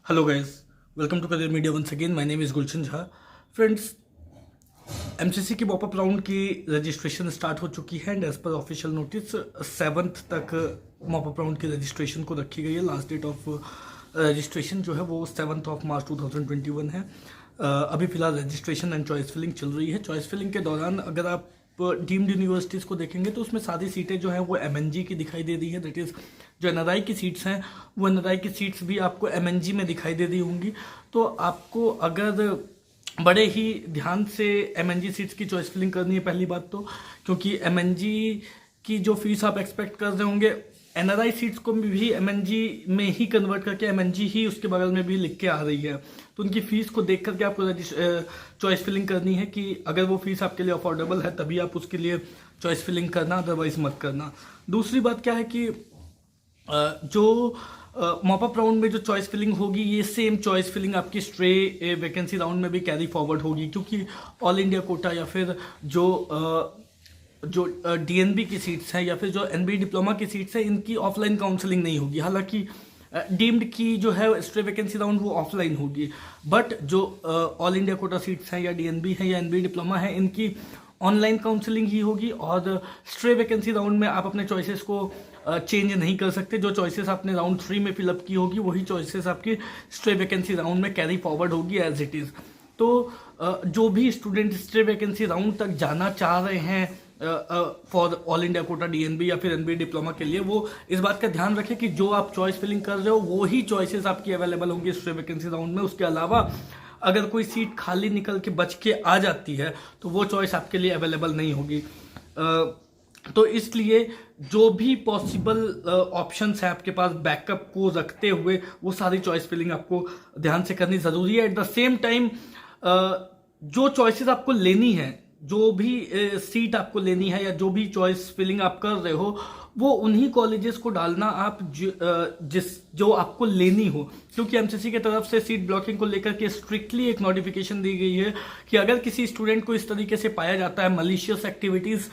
Hello guys, welcome to career media once again. My name is Gulshan Jha. Friends, MCC की mop up round की registration start हो चुकी है and as per official notice 7th तक popup round की registration को रखी गई है। लास्ट डेट ऑफ रजिस्ट्रेशन जो है वो 7 मार्च 2021 है। अभी फिलहाल रजिस्ट्रेशन एंड चॉइस फिलिंग चल रही है। चॉइस फिलिंग के दौरान अगर आप डीम्ड यूनिवर्सिटीज़ को देखेंगे तो उसमें सारी सीटें जो हैं वो एमएनजी की दिखाई दे रही है। दैट इज़ जो एनआरआई की सीट्स हैं वो एनआरआई की सीट्स भी आपको एमएनजी में दिखाई दे रही होंगी। तो आपको अगर बड़े ही ध्यान से एमएनजी सीट्स की चॉइस फिलिंग करनी है पहली बात तो, क्योंकि एमएनजी की जो फीस आप एक्सपेक्ट कर रहे होंगे एनआरआई सीट्स को भी एमएनजी में ही कन्वर्ट करके एमएनजी ही उसके बगल में भी लिख के आ रही है। तो उनकी फ़ीस को देख करके आपको चॉइस फिलिंग करनी है कि अगर वो फीस आपके लिए अफोर्डेबल है तभी आप उसके लिए चॉइस फिलिंग करना, अदरवाइज मत करना। दूसरी बात क्या है कि जो मॉपअप राउंड में जो चॉइस फिलिंग होगी ये सेम चॉइस फिलिंग आपकी स्ट्रे वैकेंसी राउंड में भी कैरी फॉरवर्ड होगी, क्योंकि ऑल इंडिया कोटा या फिर जो डीएनबी की सीट्स हैं या फिर जो एनबी डिप्लोमा की सीट्स हैं इनकी ऑफलाइन काउंसलिंग नहीं होगी। हालांकि डीम्ड की जो है स्ट्रे वैकेंसी राउंड वो ऑफलाइन होगी, बट जो ऑल इंडिया कोटा सीट्स हैं या डीएनबी है या एनबी डिप्लोमा है इनकी ऑनलाइन काउंसलिंग ही होगी। और स्ट्रे वैकेंसी राउंड में आप अपने चॉइसेस को चेंज नहीं कर सकते। जो चॉइसेस आपने राउंड 3 में फिलअप की होगी वही चॉइसेस आपकी स्ट्रे वैकेंसी राउंड में कैरी फॉरवर्ड होगी एज इट इज़। तो जो भी स्टूडेंट स्ट्रे वैकेंसी राउंड तक जाना चाह रहे हैं for all India quota DNB या फिर एनबी डिप्लोमा के लिए, वो इस बात का ध्यान रखें कि जो आप चॉइस फिलिंग कर रहे हो वो ही चॉइसेस आपकी अवेलेबल होंगी स्ट्रे वैकेंसी राउंड में। उसके अलावा अगर कोई सीट खाली निकल के बच के आ जाती है तो वो चॉइस आपके लिए अवेलेबल नहीं होगी। तो इसलिए जो भी पॉसिबल ऑप्शंस है आपके पास बैकअप को रखते हुए वो सारी चॉइस फिलिंग आपको ध्यान से करनी ज़रूरी है। एट द सेम टाइम जो चॉइसेस आपको लेनी है, जो भी सीट आपको लेनी है या जो भी चॉइस फिलिंग आप कर रहे हो वो उन्हीं कॉलेजेस को डालना आप जो आपको लेनी हो, क्योंकि एमसीसी की तरफ से सीट ब्लॉकिंग को लेकर के स्ट्रिक्टली एक नोटिफिकेशन दी गई है कि अगर किसी स्टूडेंट को इस तरीके से पाया जाता है, मलिशियस एक्टिविटीज़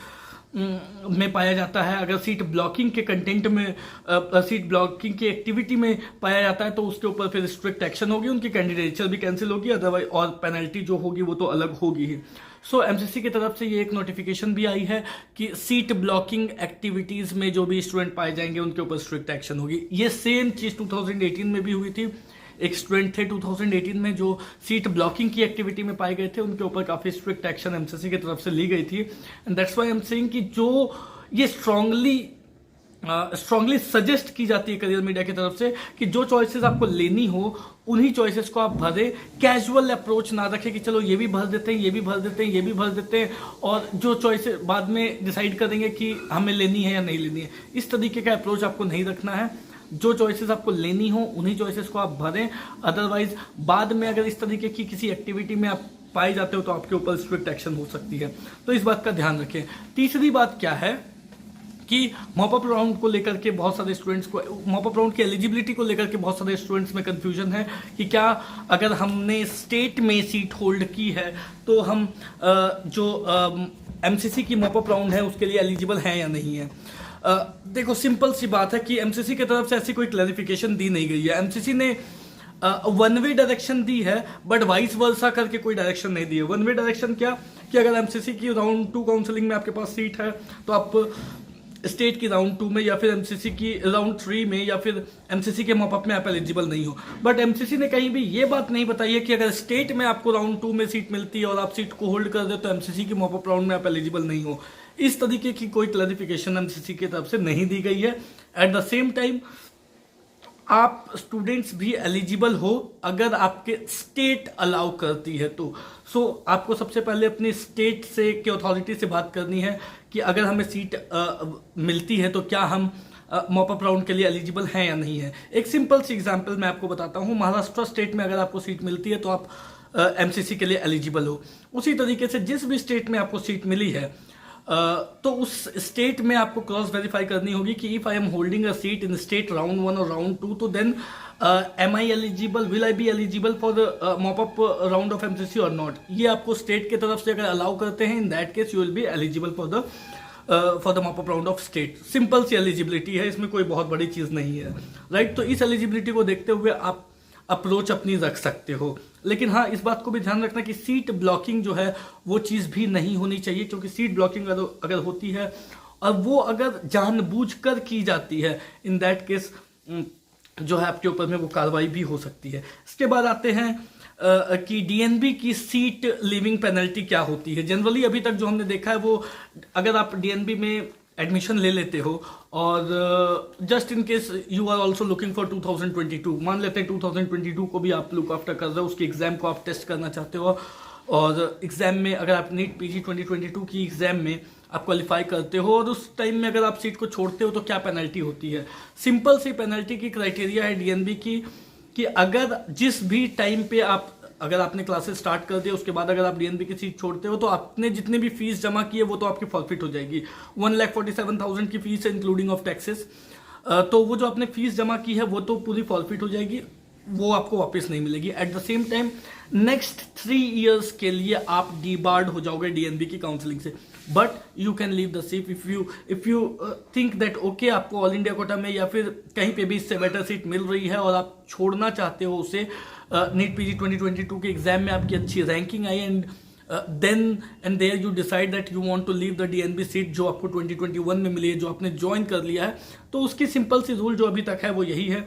में पाया जाता है, अगर सीट ब्लॉकिंग के कंटेंट में सीट ब्लॉकिंग की एक्टिविटी में पाया जाता है तो उसके ऊपर फिर स्ट्रिक्ट एक्शन होगी, उनकी कैंडिडेचर भी कैंसिल होगी, अदरवाइज और पेनल्टी जो होगी वो तो अलग होगी ही। सो एमसीसी की तरफ से ये एक नोटिफिकेशन भी आई है कि सीट ब्लॉकिंग एक्टिविटीज़ में जो भी स्टूडेंट पाए जाएंगे उनके ऊपर स्ट्रिक्ट एक्शन होगी। ये सेम चीज़ 2018 में भी हुई थी। एक स्टूडेंट थे 2018 में जो सीट ब्लॉकिंग की एक्टिविटी में पाए गए थे, उनके ऊपर काफ़ी स्ट्रिक्ट एक्शन एमसीसी की तरफ से ली गई थी। And that's why I am saying कि जो ये स्ट्रांगली सजेस्ट की जाती है करियर मीडिया की तरफ से कि जो चॉइसेस आपको लेनी हो उन्हीं चॉइसेस को आप भरें। कैजुअल अप्रोच ना रखें कि चलो ये भी भर देते हैं, ये भी भर देते हैं, ये भी भर देते हैं और जो चॉइसेस बाद में डिसाइड करेंगे कि हमें लेनी है या नहीं लेनी है। इस तरीके का अप्रोच आपको नहीं रखना है। जो चॉइसेस आपको लेनी हो उन्हीं चॉइसेस को आप भरें, अदरवाइज बाद में अगर इस तरीके की किसी एक्टिविटी में आप पाए जाते हो तो आपके ऊपर स्ट्रिक्ट एक्शन हो सकती है। तो इस बात का ध्यान रखें। तीसरी बात क्या है कि मॉपअप राउंड को लेकर के बहुत सारे स्टूडेंट्स को, मॉपअप राउंड की एलिजिबिलिटी को लेकर के बहुत सारे स्टूडेंट्स में कंफ्यूजन है कि क्या अगर हमने स्टेट में सीट होल्ड की है तो हम जो एमसीसी की मॉपअप राउंड है उसके लिए एलिजिबल हैं या नहीं है। देखो, सिंपल सी बात है कि एमसीसी की तरफ से ऐसी कोई क्लैरिफिकेशन दी नहीं गई है। एमसीसी ने वन वे डायरेक्शन दी है बट वाइस वर्सा करके कोई डायरेक्शन नहीं दी है। वन वे डायरेक्शन क्या कि अगर एमसीसी की राउंड 2 काउंसलिंग में आपके पास सीट है तो आप स्टेट की राउंड 2 में या फिर एमसीसी की राउंड 3 में या फिर एमसीसी के मॉपअप में आप एलिजिबल नहीं हो। बट एमसीसी ने कहीं भी ये बात नहीं बताई है कि अगर स्टेट में आपको राउंड 2 में सीट मिलती है और आप सीट को होल्ड कर दे तो एमसीसी की मॉपअप राउंड में आप एलिजिबल नहीं हो। इस तरीके की कोई क्लैरिफिकेशन एमसीसी की तरफ से नहीं दी गई है। एट द सेम टाइम आप स्टूडेंट्स भी एलिजिबल हो अगर आपके स्टेट अलाउ करती है तो। सो आपको सबसे पहले अपनी स्टेट से की अथॉरिटी से बात करनी है कि अगर हमें सीट मिलती है तो क्या हम मॉपअप राउंड के लिए एलिजिबल हैं या नहीं है। एक सिंपल सी एग्जांपल मैं आपको बताता हूँ। महाराष्ट्र स्टेट में अगर आपको सीट मिलती है तो आप एमसीसी के लिए एलिजिबल हो। उसी तरीके से जिस भी स्टेट में आपको सीट मिली है तो उस स्टेट में आपको क्रॉस वेरीफाई करनी होगी कि if I am holding a seat in state round 1 और राउंड 2 तो then am I eligible, will I be eligible for the mop up round of MCC और नॉट। ये आपको स्टेट की तरफ से अगर अलाउ करते हैं, in that case you will be eligible for the mop up round of state. Simple सी एलिजिबिलिटी है, इसमें कोई बहुत बड़ी चीज़ नहीं है, राइट। तो इस एलिजिबिलिटी को देखते हुए आप अप्रोच अपनी रख सकते हो। लेकिन हाँ, इस बात को भी ध्यान रखना कि सीट ब्लॉकिंग जो है वो चीज़ भी नहीं होनी चाहिए, क्योंकि सीट ब्लॉकिंग अगर होती है और वो अगर जानबूझकर की जाती है, इन दैट केस जो है आपके ऊपर में वो कार्रवाई भी हो सकती है। इसके बाद आते हैं कि डीएनबी की सीट लीविंग पेनल्टी क्या होती है। जनरली अभी तक जो हमने देखा है वो, अगर आप डीएनबी में एडमिशन ले लेते हो और just in case you are also looking for 2022, मान लेते हैं 2022 को भी आप लुक आफ्टर कर रहे हो, उसके एग्जाम को आप टेस्ट करना चाहते हो, और एग्जाम में अगर आप नीट पीजी 2022 की एग्जाम में आप क्वालिफाई करते हो और उस टाइम में अगर आप सीट को छोड़ते हो तो क्या पेनल्टी होती है। सिंपल सी पेनल्टी की क्राइटेरिया है डीएनबी की कि अगर जिस भी टाइम पे अगर आपने क्लासेस स्टार्ट कर दिया उसके बाद अगर आप डीएनबी की सीट छोड़ते हो तो आपने जितने भी फीस जमा की है वो तो आपकी फॉरफिट हो जाएगी। 1,47,000 की फीस है इंक्लूडिंग ऑफ टैक्सेस, तो वो जो आपने फीस जमा की है वो तो पूरी फॉरफिट हो जाएगी, वो आपको वापस नहीं मिलेगी। At the same time next 3 years के लिए आप डीबार्ड हो जाओगे डीएनबी की काउंसलिंग से, but you can leave the seat if you think that okay आपको ऑल इंडिया कोटा में या फिर कहीं पे भी इससे बेटर सीट मिल रही है और आप छोड़ना चाहते हो उसे, नीट पीजी 2022 के एग्जाम में आपकी अच्छी रैंकिंग आई and then and there you decide that you want to leave the DNB seat जो आपको 2021 में मिली है, जो आपने ज्वाइन कर लिया है, तो उसकी सिंपल सी रूल जो अभी तक है वो यही है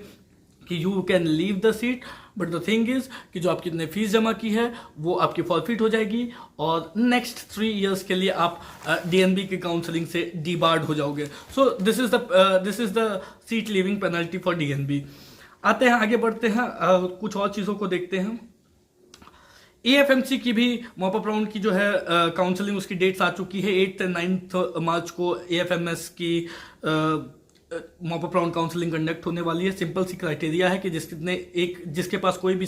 कि you can leave the seat, but the thing is कि जो आपकी फीस जमा की है वो आपकी फॉरफिट हो जाएगी और नेक्स्ट 3 इयर्स के लिए आप डीएनबी की काउंसलिंग से डीबार्ड हो जाओगे। So this is the seat leaving penalty for DNB. आते हैं, आगे बढ़ते हैं, कुछ और चीज़ों को देखते हैं। एएफएमसी की भी मॉपअप राउंड की जो है काउंसलिंग उसकी डेट्स आ चुकी है। 8th and 9th मार्च को एएफएमएस की मॉपअप राउंड काउंसलिंग कंडक्ट होने वाली है। सिंपल सी क्राइटेरिया है कि जिसके पास कोई भी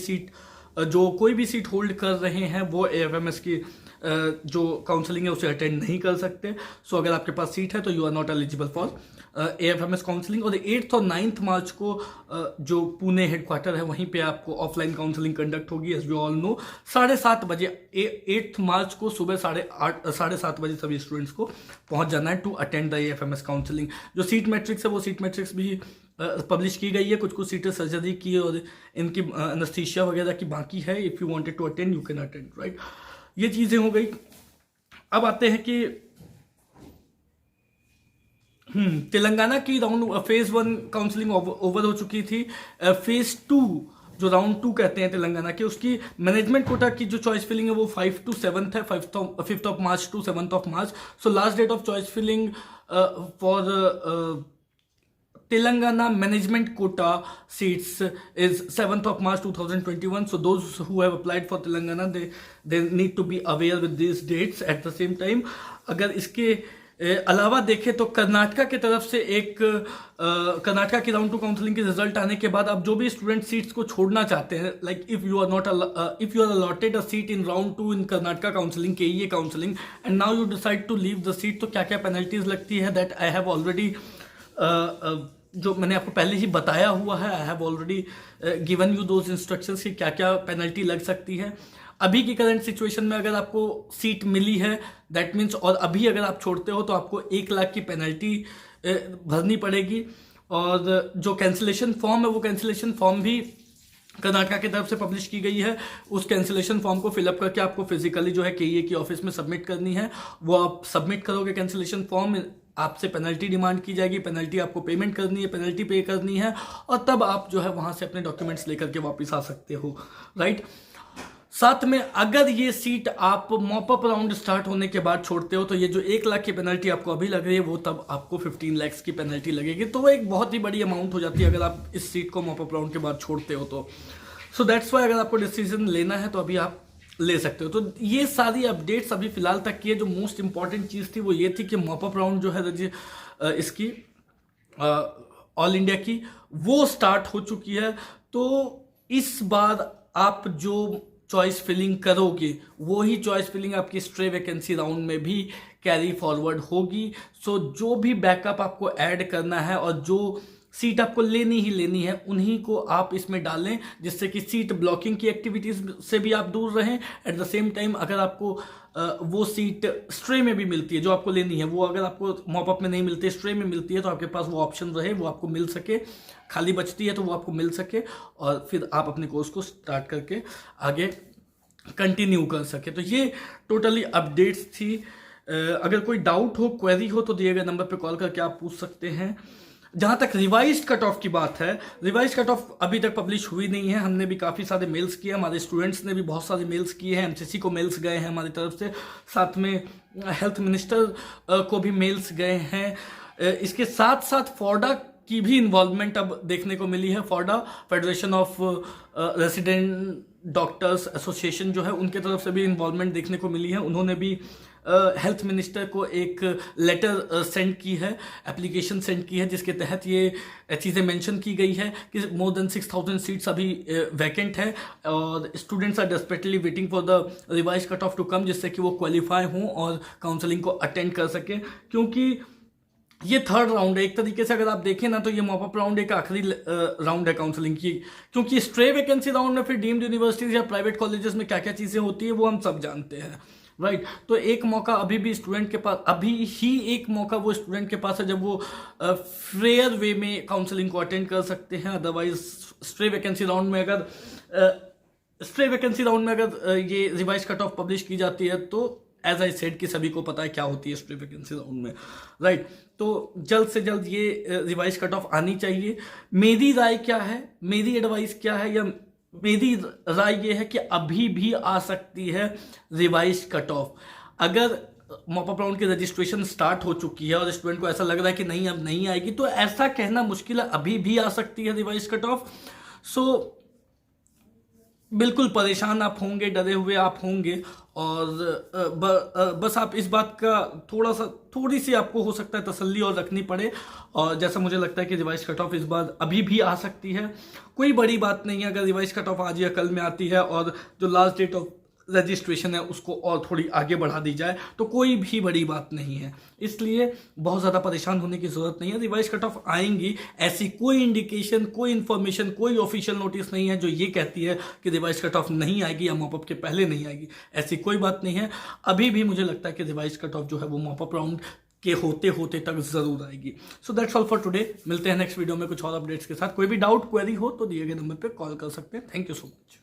सीट होल्ड कर रहे हैं वो एएफएमएस की जो काउंसलिंग है उसे अटेंड नहीं कर सकते। सो अगर आपके पास सीट है तो you are not eligible for AFMS counselling. और 8th और 9th मार्च को जो पुणे हेडक्वार्टर है वहीं पे आपको ऑफलाइन काउंसलिंग कंडक्ट होगी, एज वी ऑल नो। 7:30 बजे 8th मार्च को सुबह 7:30 बजे सभी स्टूडेंट्स को पहुंच जाना है to attend the AFMS counselling. जो सीट मैट्रिक्स है वो सीट मैट्रिक्स भी पब्लिश की गई है, कुछ सीटें सर्जरी की और इनकी एनेस्थीसिया वगैरह की बाकी है। If you wanted to attend you can attend, right. ये चीज़ें हो गई। अब आते हैं कि तेलंगाना की फेज 1 काउंसलिंग ओवर हो चुकी थी। फेज 2 जो राउंड 2 कहते हैं तेलंगाना के, उसकी मैनेजमेंट कोटा की जो चॉइस फिलिंग है वो 5 to 7 है, 5th of March to 7th of March। So last date of choice filling for Telangana management quota seats is 7th of March 2021. So those who have applied for Telangana, they need to be aware with these dates. At the same time, अगर इसके अलावा देखें तो कर्नाटका की तरफ से कर्नाटका की round 2 counselling के रिजल्ट आने के बाद अब जो भी स्टूडेंट सीट्स को छोड़ना चाहते हैं, like if you are allotted a seat in round 2 in Karnataka counselling के counselling and now you decide to leave the seat, तो क्या क्या पेनल्टीज लगती है दैट आई हैव ऑलरेडी जो मैंने आपको पहले ही बताया हुआ है। I have already given you those instructions कि क्या क्या पेनल्टी लग सकती है। अभी की करंट सिचुएशन में अगर आपको सीट मिली है दैट मीन्स, और अभी अगर आप छोड़ते हो तो आपको 1 लाख की पेनल्टी भरनी पड़ेगी। और जो कैंसिलेशन फॉर्म है वो कैंसिलेशन फॉर्म भी कर्नाटका की तरफ से पब्लिश की गई है। उस कैंसिलेशन फॉर्म को फिलअप करके आपको फिजिकली जो है केईए की ऑफिस में सबमिट करनी है। वो आप सबमिट करोगे कैंसिलेशन फॉर्म, आपसे पेनल्टी डिमांड की जाएगी, पेनल्टी आपको पेमेंट करनी है, पेनल्टी पे करनी है, और तब आप जो है वहां से अपने डॉक्यूमेंट्स लेकर के वापस आ सकते हो, राइट। साथ में अगर ये सीट आप मॉपअप राउंड स्टार्ट होने के बाद छोड़ते हो तो ये जो 1 लाख की पेनल्टी आपको अभी लग रही है वो तब आपको 15 लाख की पेनल्टी लगेगी। तो वो एक बहुत ही बड़ी अमाउंट हो जाती है अगर आप इस सीट को मॉपअप राउंड के बाद छोड़ते हो तो। सो दैट्स वाई अगर आपको डिसीजन लेना है तो अभी आप ले सकते हो। तो ये सारी अपडेट्स अभी फिलहाल तक की है। जो मोस्ट इंपॉर्टेंट चीज़ थी वो ये थी कि मॉपअप राउंड जो है इसकी ऑल इंडिया की वो स्टार्ट हो चुकी है। तो इस बार आप जो चॉइस फिलिंग करोगे वो ही चॉइस फिलिंग आपकी स्ट्रे वैकेंसी राउंड में भी कैरी फॉरवर्ड होगी। सो जो भी बैकअप आपको ऐड करना है और जो सीट आपको लेनी ही लेनी है उन्हीं को आप इसमें डालें, जिससे कि सीट ब्लॉकिंग की एक्टिविटीज़ से भी आप दूर रहें। एट द सेम टाइम अगर आपको वो सीट स्ट्रे में भी मिलती है जो आपको लेनी है, वो अगर आपको मॉपअप में नहीं मिलती है, स्ट्रे में मिलती है, तो आपके पास वो ऑप्शन रहे, वो आपको मिल सके। खाली बचती है तो वो आपको मिल सके और फिर आप अपने कोर्स को स्टार्ट करके आगे कंटिन्यू कर सके। तो ये टोटली अपडेट्स थी। अगर कोई डाउट हो, क्वेरी हो, तो दिए गए नंबर पे कॉल करके आप पूछ सकते हैं। जहाँ तक रिवाइज्ड कट ऑफ की बात है, रिवाइज्ड कट ऑफ अभी तक पब्लिश हुई नहीं है। हमने भी काफ़ी सारे मेल्स किए, हमारे स्टूडेंट्स ने भी बहुत सारे मेल्स किए हैं, एमसीसी को मेल्स गए हैं हमारी तरफ से, साथ में हेल्थ मिनिस्टर को भी मेल्स गए हैं। इसके साथ साथ फोर्डा की भी इन्वॉल्वमेंट अब देखने को मिली है। FORDA, federation of resident doctors association जो है, उनके तरफ से भी इन्वॉल्वमेंट देखने को मिली है। उन्होंने भी हेल्थ मिनिस्टर को एक लेटर सेंड की है, एप्लीकेशन सेंड की है, जिसके तहत ये चीज़ें मेंशन की गई है कि मोर देन 6000 सीट्स अभी वैकेंट है और students are desperately waiting for the revise cut off to come, जिससे कि वो क्वालिफाई हों और काउंसलिंग को अटेंड कर सकें। क्योंकि ये थर्ड राउंड है एक तरीके से, अगर आप देखें ना तो ये मॉपअप राउंड एक आखिरी राउंड है काउंसलिंग की। क्योंकि स्ट्रे वैकेंसी राउंड में फिर डीम्ड यूनिवर्सिटीज या प्राइवेट कॉलेजेस में क्या क्या चीज़ें होती है वो हम सब जानते हैं, राइट। तो एक मौका अभी भी स्टूडेंट के पास, अभी ही एक मौका वो स्टूडेंट के पास है जब वो फेयर वे में काउंसलिंग को अटेंड कर सकते हैं। अदरवाइज स्ट्रे वैकेंसी राउंड में अगर ये रिवाइज कट ऑफ पब्लिश की जाती है तो एज आई सेड कि सभी को पता है क्या होती है स्ट्रे वैकेंसी राउंड में, राइट। तो जल्द से जल्द ये रिवाइज कट ऑफ आनी चाहिए। मेरी राय क्या है, मेरी एडवाइस क्या है, या मेरी राय ये है कि अभी भी आ सकती है रिवाइज कट ऑफ। अगर मॉपअप राउंड की रजिस्ट्रेशन स्टार्ट हो चुकी है और स्टूडेंट को ऐसा लग रहा है कि नहीं अब नहीं आएगी, तो ऐसा कहना मुश्किल है, अभी भी आ सकती है रिवाइज कट ऑफ। सो बिल्कुल परेशान आप होंगे, डरे हुए आप होंगे, और बस आप इस बात का थोड़ी सी आपको हो सकता है तसल्ली और रखनी पड़े। और जैसा मुझे लगता है कि रिवाइज कट ऑफ इस बार अभी भी आ सकती है, कोई बड़ी बात नहीं है अगर रिवाइज कट ऑफ आज या कल में आती है और जो लास्ट डेट ऑफ रजिस्ट्रेशन है उसको और थोड़ी आगे बढ़ा दी जाए तो कोई भी बड़ी बात नहीं है। इसलिए बहुत ज़्यादा परेशान होने की ज़रूरत नहीं है। रिवाइज कट ऑफ आएंगी, ऐसी कोई इंडिकेशन, कोई इन्फॉर्मेशन, कोई ऑफिशियल नोटिस नहीं है जो ये कहती है कि रिवाइज कट ऑफ नहीं आएगी या मॉपअप के पहले नहीं आएगी। ऐसी कोई बात नहीं है। अभी भी मुझे लगता है कि रिवाइज कट ऑफ जो है वो मॉपअप राउंड के होते होते तक जरूर आएगी। So that's all for today. मिलते हैं नेक्स्ट वीडियो में कुछ और अपडेट्स के साथ। कोई भी डाउट, क्वेरी हो तो दिए गए नंबर पे कॉल कर सकते हैं। Thank you so much.